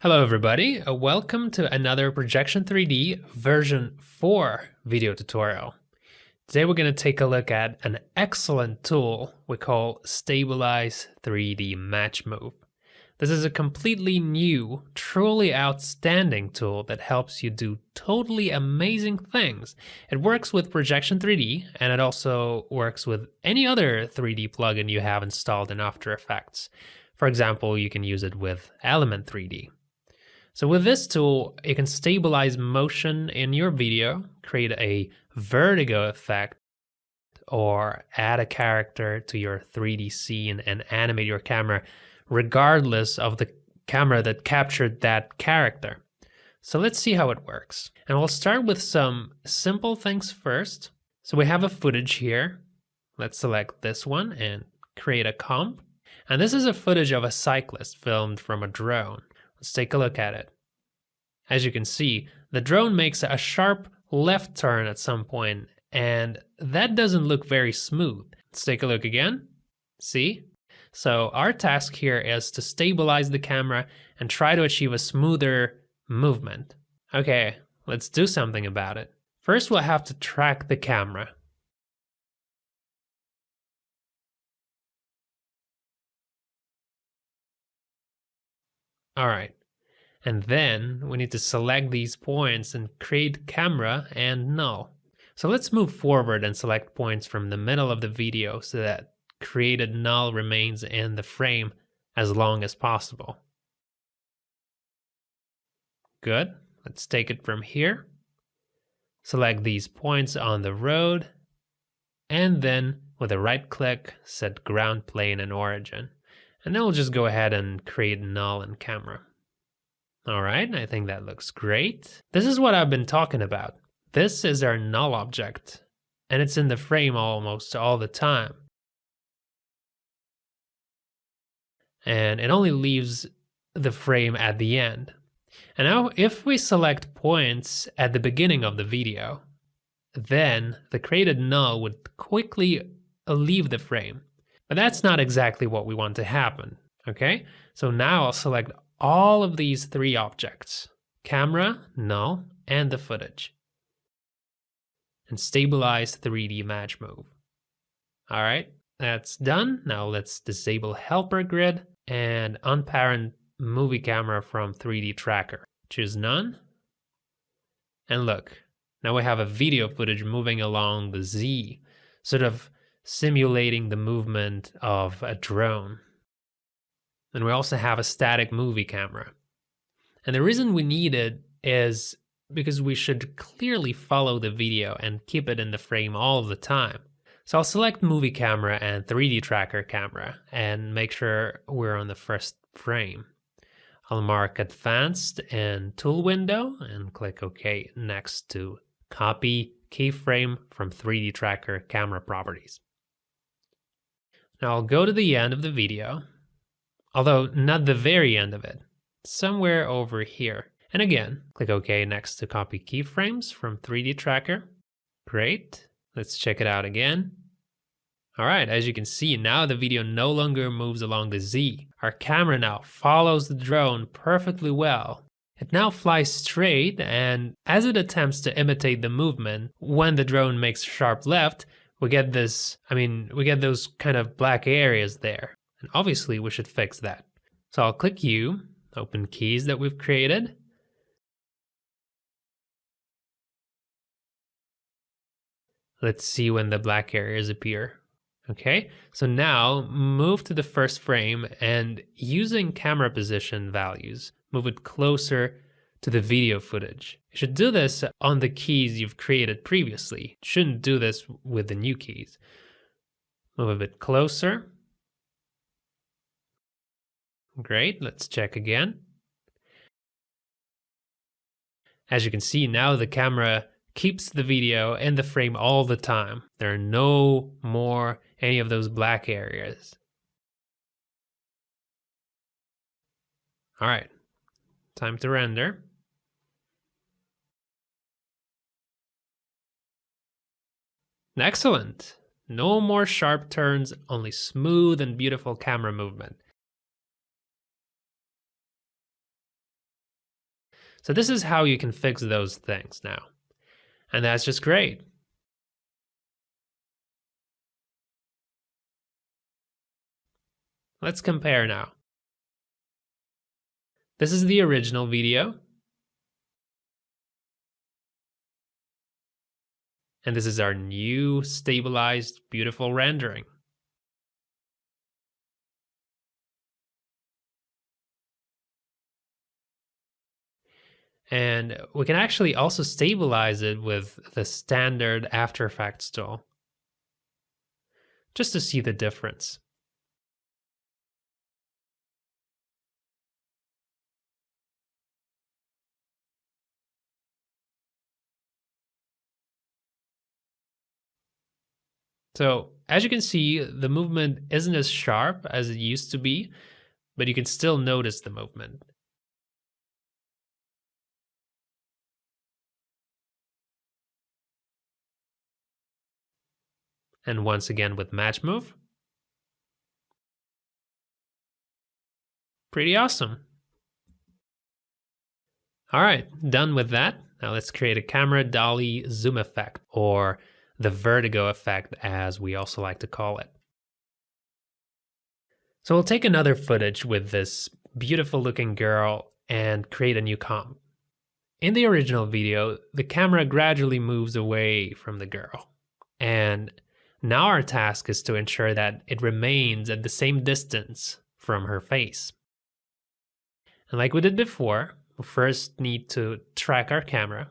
Hello everybody, welcome to another Projection 3D version 4 video tutorial. Today we're going to take a look at an excellent tool we call Stabilize 3D Matchmove. This is a completely new, truly outstanding tool that helps you do totally amazing things. It works with Projection 3D and it also works with any other 3D plugin you have installed in After Effects. For example, you can use it with Element 3D. So with this tool, you can stabilize motion in your video, create a vertigo effect, or add a character to your 3D scene and animate your camera regardless of the camera that captured that character. So let's see how it works. And we'll start with some simple things first. So we have a footage here. Let's select this one and create a comp. And this is a footage of a cyclist filmed from a drone. Let's take a look at it. As you can see, the drone makes a sharp left turn at some point, and that doesn't look very smooth. Let's take a look again. See? So our task here is to stabilize the camera and try to achieve a smoother movement. Okay, let's do something about it. First, we'll have to track the camera. All right. And then we need to select these points and create camera and null. So let's move forward and select points from the middle of the video so that created null remains in the frame as long as possible. Good. Let's take it from here. Select these points on the road, and then with a right click, set ground plane and origin. And then we'll just go ahead and create null and camera. All right, I think that looks great. This is what I've been talking about. This is our null object, and it's in the frame almost all the time. And it only leaves the frame at the end. And now if we select points at the beginning of the video, then the created null would quickly leave the frame. But that's not exactly what we want to happen, okay? So now I'll select all of these three objects, camera, null, and the footage, and stabilize 3D Matchmove. All right, that's done. Now let's disable helper grid and unparent movie camera from 3D tracker. Choose none. And look, now we have a video footage moving along the Z, sort of simulating the movement of a drone. And we also have a static movie camera. And the reason we need it is because we should clearly follow the video and keep it in the frame all the time. So I'll select movie camera and 3D tracker camera and make sure we're on the first frame. I'll mark advanced in tool window and click OK next to copy keyframe from 3D tracker camera properties. Now I'll go to the end of the video, although not the very end of it, somewhere over here. And again, click OK next to copy keyframes from 3D tracker. Great. Let's check it out again. All right, as you can see, now the video no longer moves along the Z. Our camera now follows the drone perfectly well. It now flies straight, and as it attempts to imitate the movement, when the drone makes a sharp left, we get those kind of black areas there. And obviously we should fix that. So I'll click U, open keys that we've created. Let's see when the black areas appear. Okay, so now move to the first frame and using camera position values, move it closer to the video footage. You should do this on the keys you've created previously. You shouldn't do this with the new keys. Move a bit closer. Great, let's check again. As you can see, now the camera keeps the video in the frame all the time. There are no more any of those black areas. All right, time to render. Excellent. No more sharp turns, only smooth and beautiful camera movement. So this is how you can fix those things now. And that's just great. Let's compare now. This is the original video. And this is our new stabilized, beautiful rendering. And we can actually also stabilize it with the standard After Effects tool, just to see the difference. So as you can see, the movement isn't as sharp as it used to be, but you can still notice the movement. And once again with Matchmove, pretty awesome. All right, done with that. Now let's create a camera dolly zoom effect, or the vertigo effect as we also like to call it. So we'll take another footage with this beautiful looking girl and create a new comp. In the original video, the camera gradually moves away from the girl. And now our task is to ensure that it remains at the same distance from her face. And like we did before, we first need to track our camera.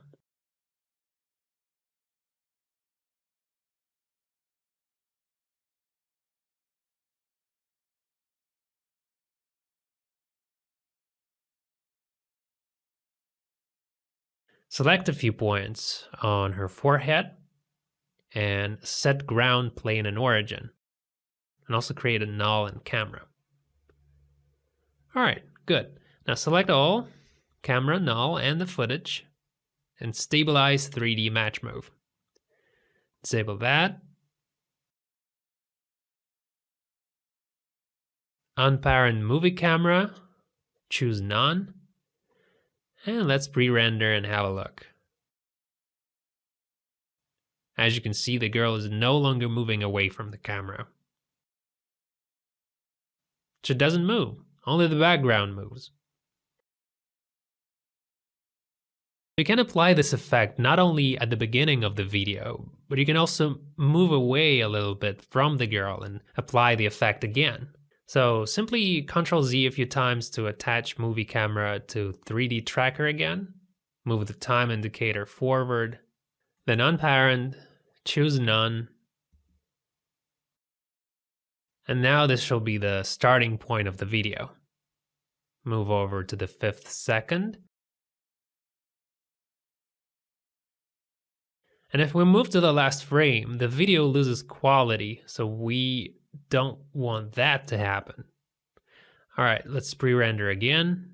Select a few points on her forehead and set ground plane and origin, and also create a null in camera. All right, good. Now select all, camera, null, and the footage, and stabilize 3D Matchmove. Disable that. Unparent movie camera, choose none, and let's pre-render and have a look. As you can see, the girl is no longer moving away from the camera. She doesn't move, only the background moves. You can apply this effect not only at the beginning of the video, but you can also move away a little bit from the girl and apply the effect again. So simply Ctrl Z a few times to attach movie camera to 3D tracker again, move the time indicator forward, then unparent, choose none, and now this shall be the starting point of the video. Move over to the 5th second. And if we move to the last frame, the video loses quality, so we don't want that to happen. All right, let's pre-render again.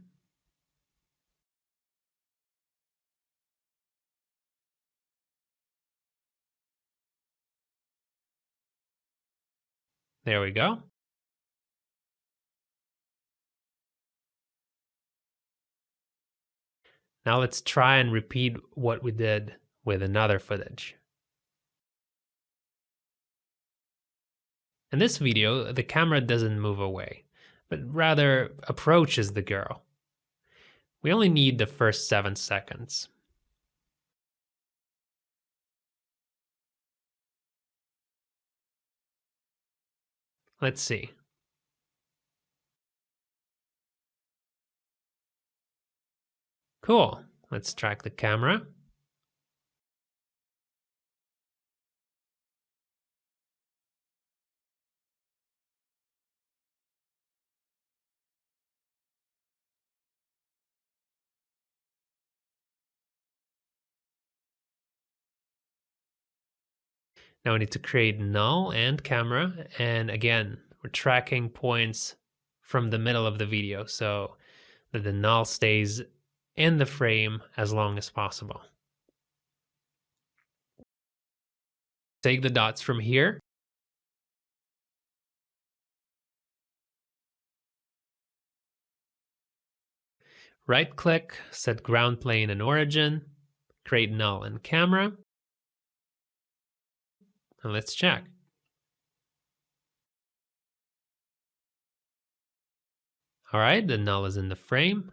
There we go. Now let's try and repeat what we did with another footage. In this video, the camera doesn't move away, but rather approaches the girl. We only need the first 7 seconds. Let's see. Cool. Let's track the camera. Now we need to create null and camera. And again, we're tracking points from the middle of the video so that the null stays in the frame as long as possible. Take the dots from here. Right-click, set ground plane and origin, create null and camera, and let's check. All right, the null is in the frame.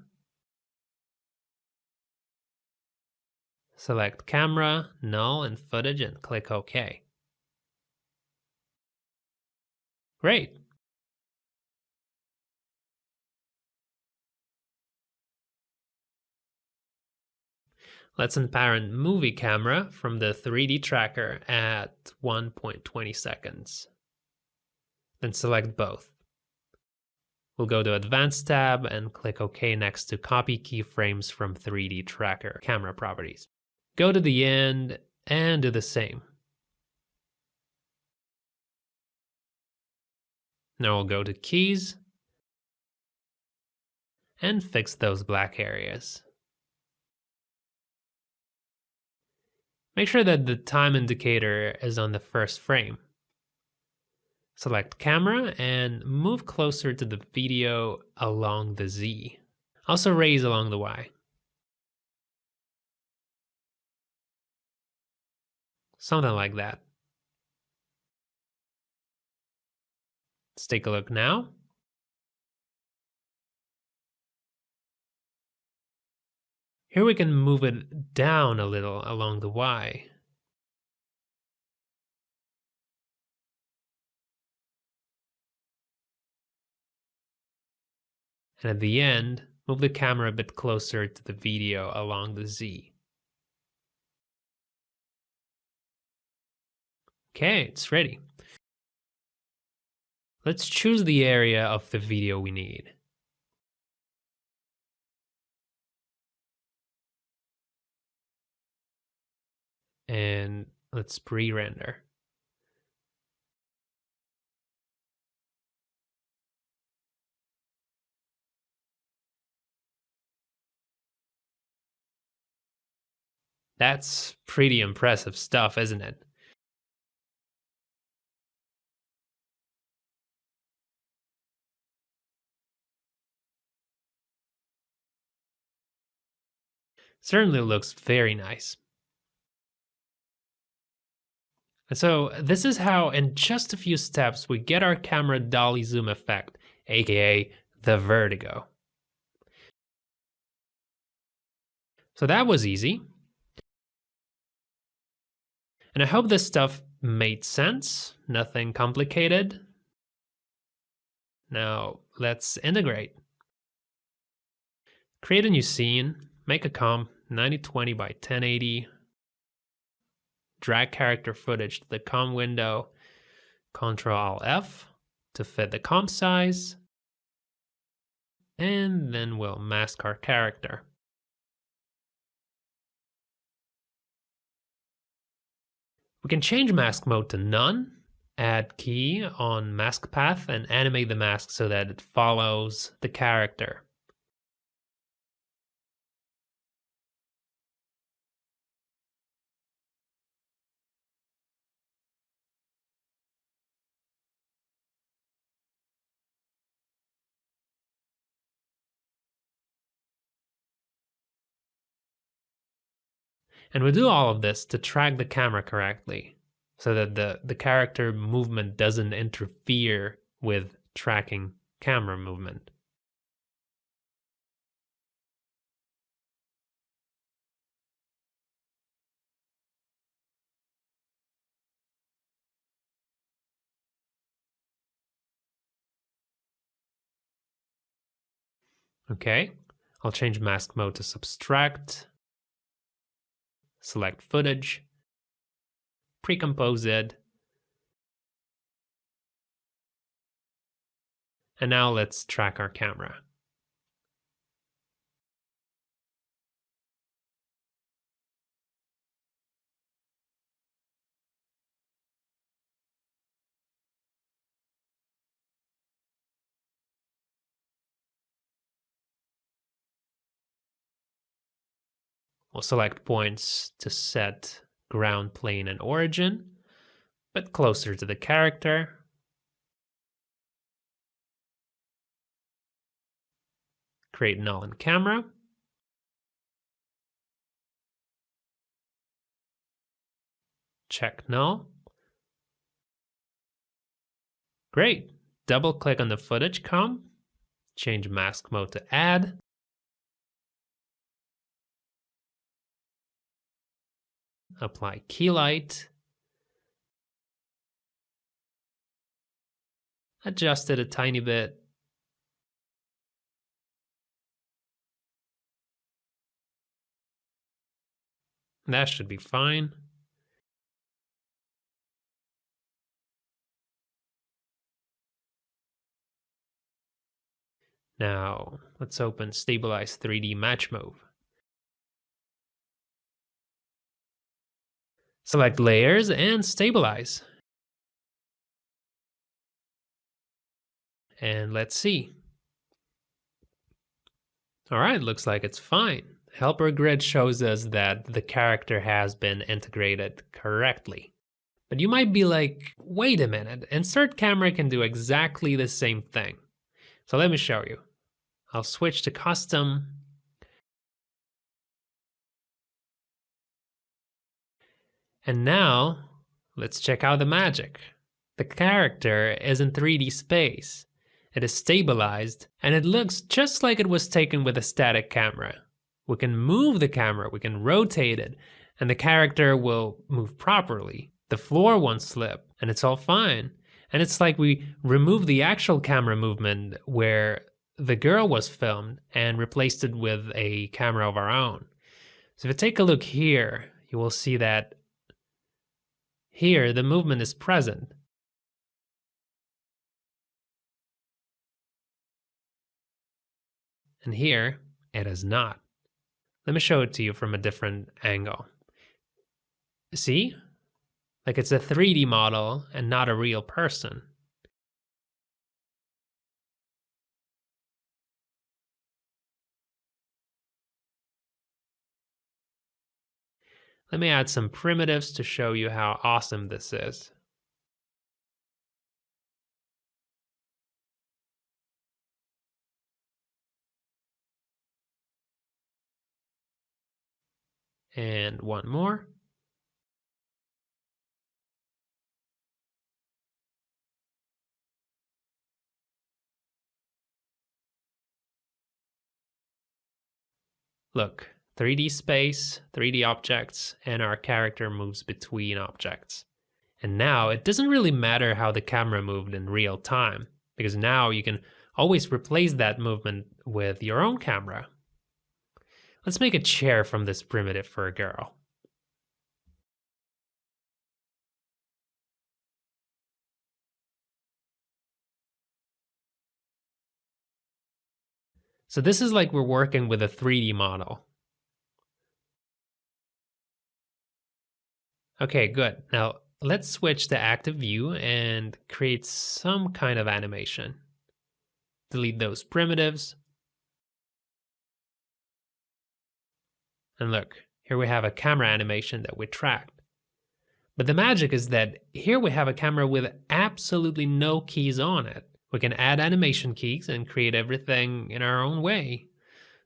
Select camera, null, and footage and click OK. Great. Let's unparent movie camera from the 3D tracker at 1.20 seconds. Then select both. We'll go to Advanced tab and click OK next to Copy keyframes from 3D tracker camera properties. Go to the end and do the same. Now we'll go to Keys and fix those black areas. Make sure that the time indicator is on the first frame. Select camera and move closer to the video along the Z. Also raise along the Y. Something like that. Let's take a look now. Here we can move it down a little along the Y. And at the end, move the camera a bit closer to the video along the Z. Okay, it's ready. Let's choose the area of the video we need. And let's pre-render. That's pretty impressive stuff, isn't it? Certainly looks very nice. And so this is how, in just a few steps, we get our camera dolly zoom effect, aka the vertigo. So that was easy. And I hope this stuff made sense, nothing complicated. Now let's integrate. Create a new scene, make a comp 9020 by 1080, drag character footage to the comp window, Ctrl-Alt-F to fit the comp size, and then we'll mask our character. We can change mask mode to none, add key on mask path, and animate the mask so that it follows the character. And we do all of this to track the camera correctly so that the character movement doesn't interfere with tracking camera movement. Okay, I'll change mask mode to subtract, select footage, pre-compose it, and now let's track our camera. We'll select points to set ground plane and origin, but closer to the character. Create null and camera, check null. Great. Double click on the footage comp, change mask mode to add. Apply key light. Adjust it a tiny bit. That should be fine. Now, let's open Stabilize 3D Matchmove. Select Layers and Stabilize. And let's see. All right, looks like it's fine. Helper grid shows us that the character has been integrated correctly. But you might be like, wait a minute, insert camera can do exactly the same thing. So let me show you. I'll switch to custom. And now, let's check out the magic. The character is in 3D space. It is stabilized, and it looks just like it was taken with a static camera. We can move the camera, we can rotate it, and the character will move properly. The floor won't slip, and it's all fine. And it's like we removed the actual camera movement where the girl was filmed and replaced it with a camera of our own. So if you take a look here, you will see that here the movement is present. And here, it is not. Let me show it to you from a different angle. See? Like it's a 3D model and not a real person. Let me add some primitives to show you how awesome this is. And one more. Look, 3D space, 3D objects, and our character moves between objects. And now it doesn't really matter how the camera moved in real time, because now you can always replace that movement with your own camera. Let's make a chair from this primitive for a girl. So this is like we're working with a 3D model. Okay, good. Now let's switch to active view and create some kind of animation. Delete those primitives. And look, here we have a camera animation that we tracked. But the magic is that here we have a camera with absolutely no keys on it. We can add animation keys and create everything in our own way.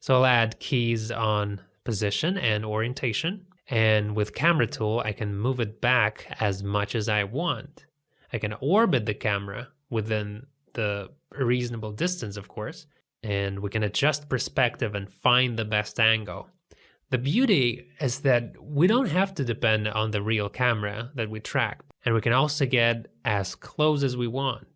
So I'll add keys on position and orientation. And with camera tool, I can move it back as much as I want. I can orbit the camera within the reasonable distance, of course, and we can adjust perspective and find the best angle. The beauty is that we don't have to depend on the real camera that we track, and we can also get as close as we want.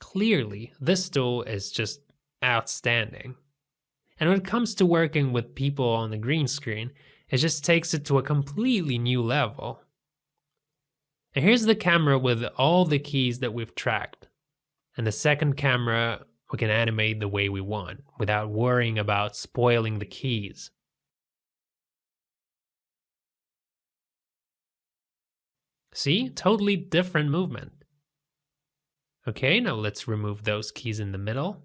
Clearly, this tool is just outstanding. And when it comes to working with people on the green screen, it just takes it to a completely new level. And here's the camera with all the keys that we've tracked. And the second camera, we can animate the way we want without worrying about spoiling the keys. See? Totally different movement. Okay, now let's remove those keys in the middle.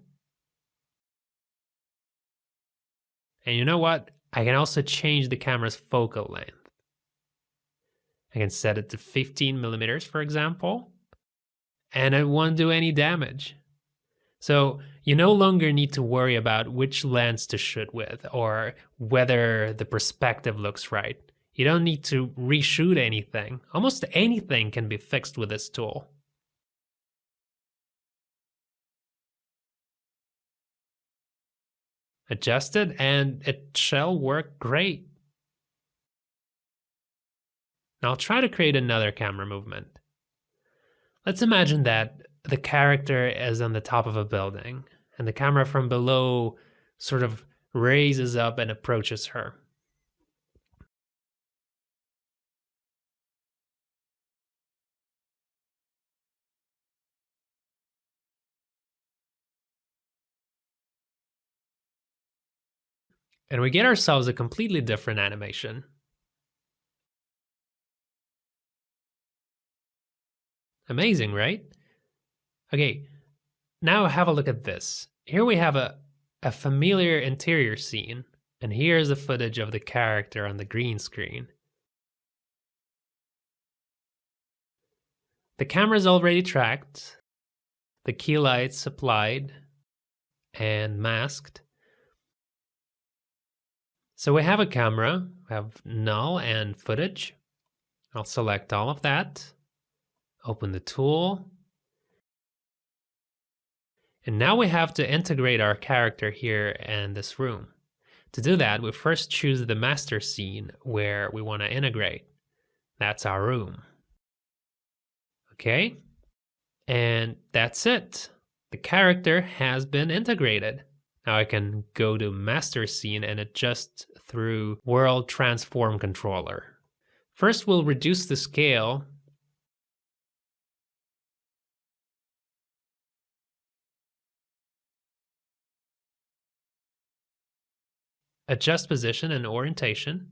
And you know what? I can also change the camera's focal length. I can set it to 15 millimeters, for example, and it won't do any damage. So you no longer need to worry about which lens to shoot with or whether the perspective looks right. You don't need to reshoot anything. Almost anything can be fixed with this tool. Adjust it and it shall work great. Now I'll try to create another camera movement. Let's imagine that the character is on the top of a building and the camera from below sort of raises up and approaches her. And we get ourselves a completely different animation. Amazing, right? Okay, now have a look at this. Here we have a familiar interior scene, and here's the footage of the character on the green screen. The camera's already tracked, the key lights applied and masked. So we have a camera, we have null and footage. I'll select all of that, open the tool, and now we have to integrate our character here in this room. To do that, we first choose the master scene where we want to integrate. That's our room. Okay, and that's it. The character has been integrated. Now I can go to master scene and adjust through World Transform Controller. First, we'll reduce the scale. Adjust position and orientation.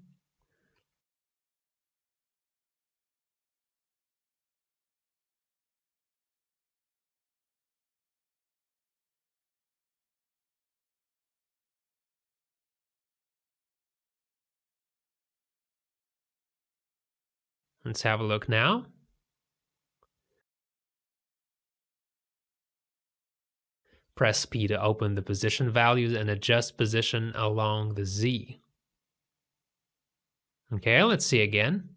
Let's have a look now. Press P to open the position values and adjust position along the Z. Okay, let's see again.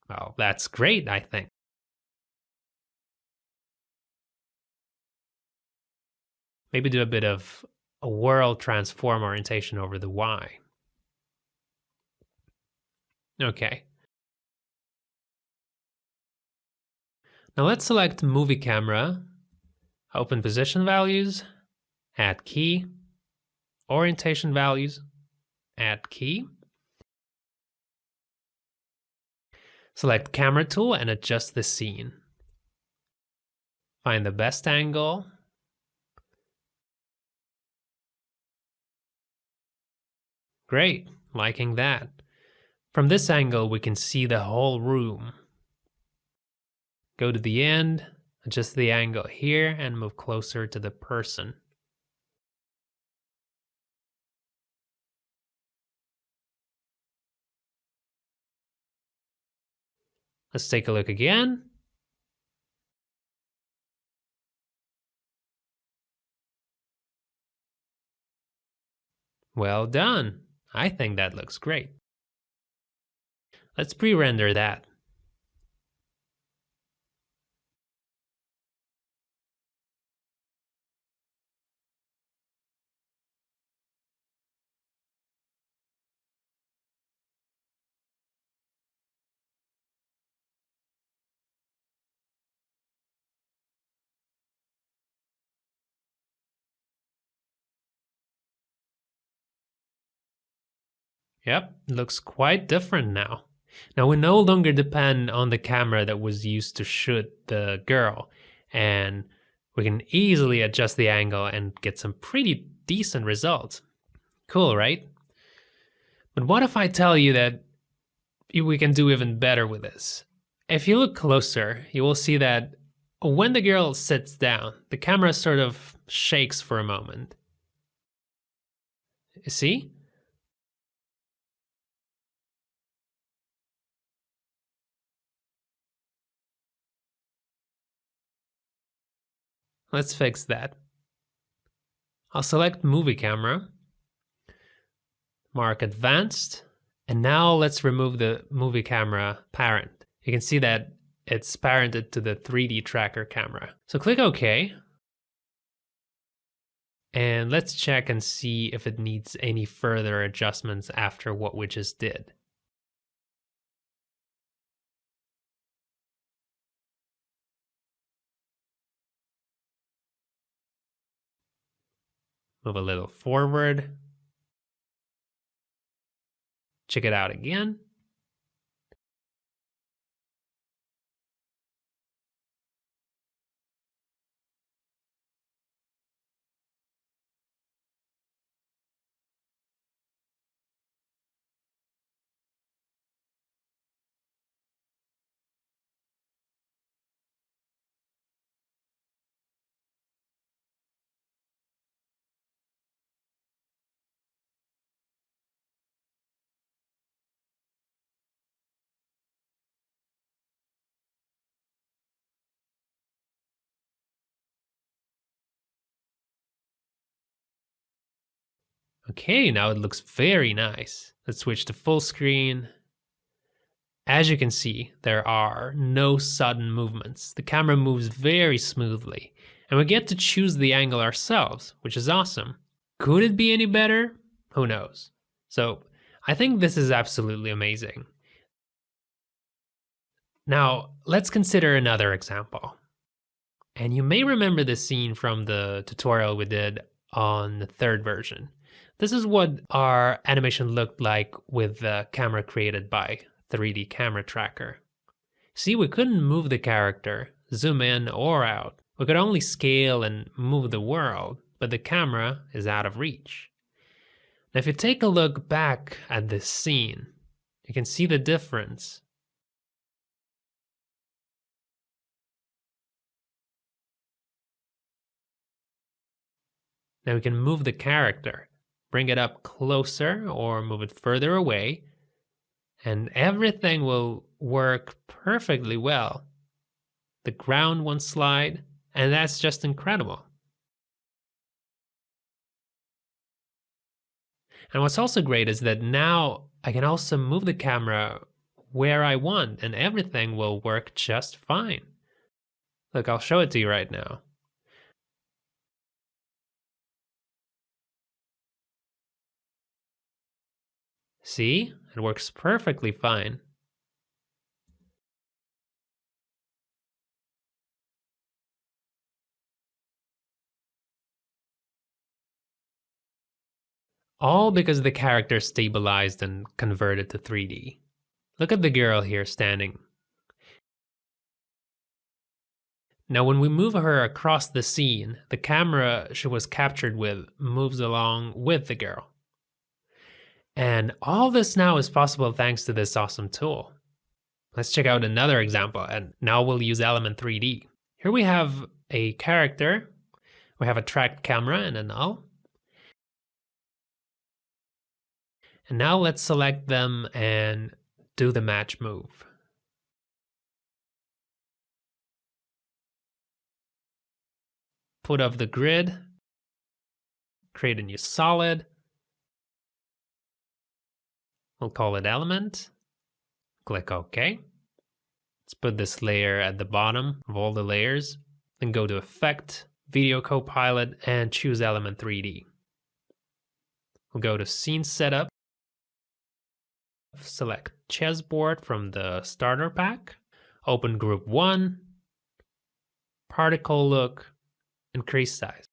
Well, that's great, I think. Maybe do a bit of a world transform orientation over the Y. Okay. Now let's select movie camera, open position values, add key, orientation values, add key. Select camera tool and adjust the scene. Find the best angle. Great, liking that. From this angle, we can see the whole room. Go to the end, adjust the angle here, and move closer to the person. Let's take a look again. Well done. I think that looks great. Let's pre-render that. Yep, looks quite different now. Now we no longer depend on the camera that was used to shoot the girl, and we can easily adjust the angle and get some pretty decent results. Cool, right? But what if I tell you that we can do even better with this? If you look closer, you will see that when the girl sits down, the camera sort of shakes for a moment. See? Let's fix that. I'll select movie camera, mark advanced, and now let's remove the movie camera parent. You can see that it's parented to the 3D tracker camera. So click OK. And let's check and see if it needs any further adjustments after what we just did. Move a little forward. Check it out again. Okay, now it looks very nice. Let's switch to full screen. As you can see, there are no sudden movements. The camera moves very smoothly, and we get to choose the angle ourselves, which is awesome. Could it be any better? Who knows? So I think this is absolutely amazing. Now, let's consider another example. And you may remember this scene from the tutorial we did on the third version. This is what our animation looked like with the camera created by 3D Camera Tracker. See, we couldn't move the character, zoom in or out. We could only scale and move the world, but the camera is out of reach. Now, if you take a look back at this scene, you can see the difference. Now we can move the character, bring it up closer or move it further away, and everything will work perfectly well. The ground won't slide, and that's just incredible. And what's also great is that now I can also move the camera where I want, and everything will work just fine. Look, I'll show it to you right now. See? It works perfectly fine. All because the character stabilized and converted to 3D. Look at the girl here standing. Now when we move her across the scene, the camera she was captured with moves along with the girl. And all this now is possible thanks to this awesome tool. Let's check out another example, and now we'll use Element 3D. Here we have a character, we have a tracked camera and a null. And now let's select them and do the match move. Put off the grid, create a new solid. We'll call it element. Click OK. Let's put this layer at the bottom of all the layers. Then go to Effect, Video Copilot, and choose Element 3D. We'll go to Scene Setup. Select Chessboard from the starter pack. Open Group 1. Particle Look. Increase size.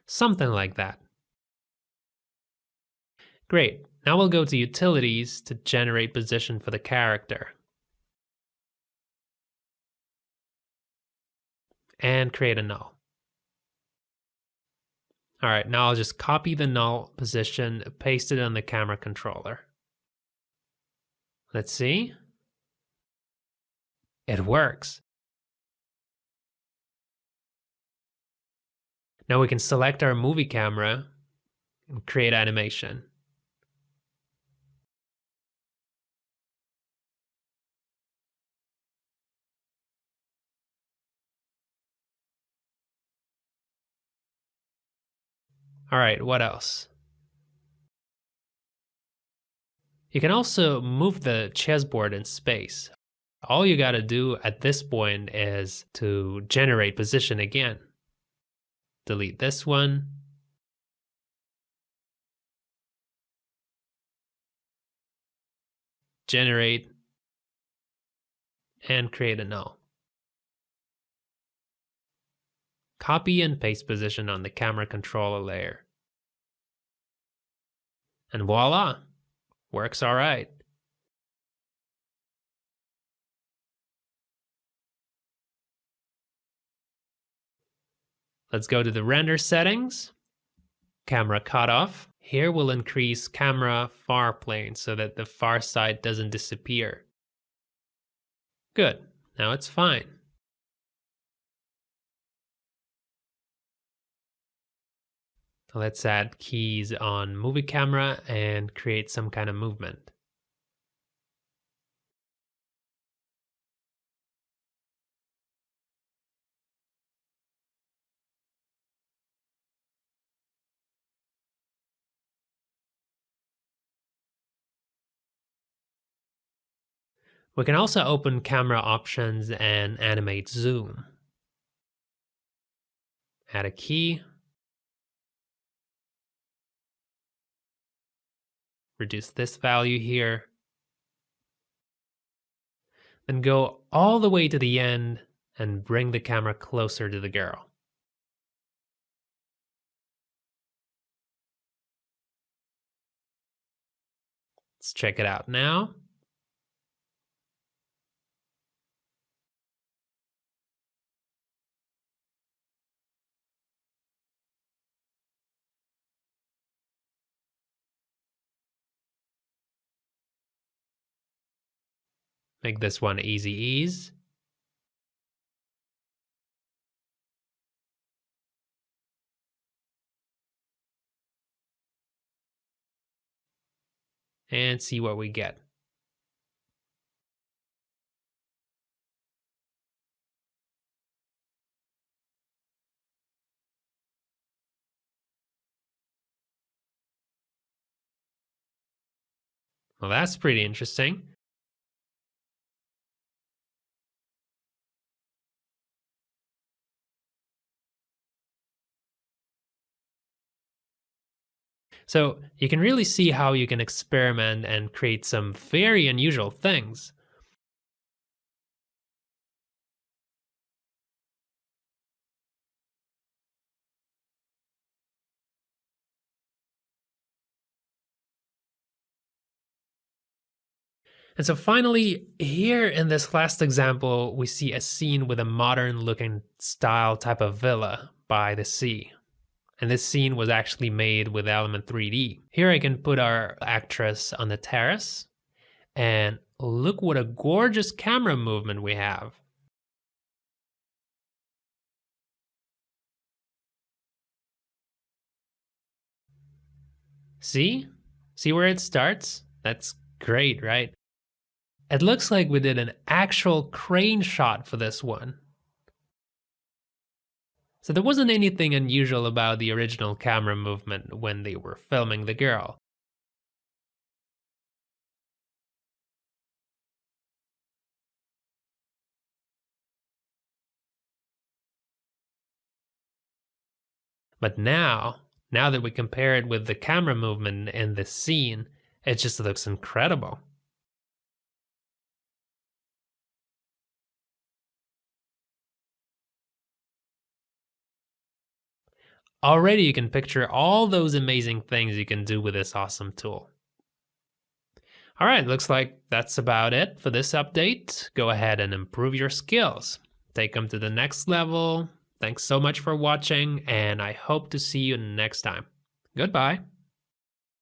Something like that. Great. Now we'll go to Utilities to generate position for the character. And create a null. All right, now I'll just copy the null position, paste it on the camera controller. Let's see. It works. Now we can select our movie camera and create animation. All right, what else? You can also move the chessboard in space. All you gotta do at this point is to generate position again. Delete this one. Generate and create a null. Copy and paste position on the camera controller layer. And voila, works all right. Let's go to the render settings. Camera cutoff. Here we'll increase camera far plane so that the far side doesn't disappear. Good, now it's fine. Let's add keys on movie camera and create some kind of movement. We can also open camera options and animate zoom. Add a key. Reduce this value here. Then go all the way to the end and bring the camera closer to the girl. Let's check it out now. Make this one easy ease. And see what we get. Well, that's pretty interesting. So you can really see how you can experiment and create some very unusual things. And so finally, here in this last example, we see a scene with a modern looking style type of villa by the sea. And this scene was actually made with Element 3D. Here I can put our actress on the terrace, and look what a gorgeous camera movement we have. See? See where it starts? That's great, right? It looks like we did an actual crane shot for this one. So there wasn't anything unusual about the original camera movement when they were filming the girl. But now that we compare it with the camera movement in this scene, it just looks incredible. Already you can picture all those amazing things you can do with this awesome tool. All right, looks like that's about it for this update. Go ahead and improve your skills. Take them to the next level. Thanks so much for watching, and I hope to see you next time. Goodbye.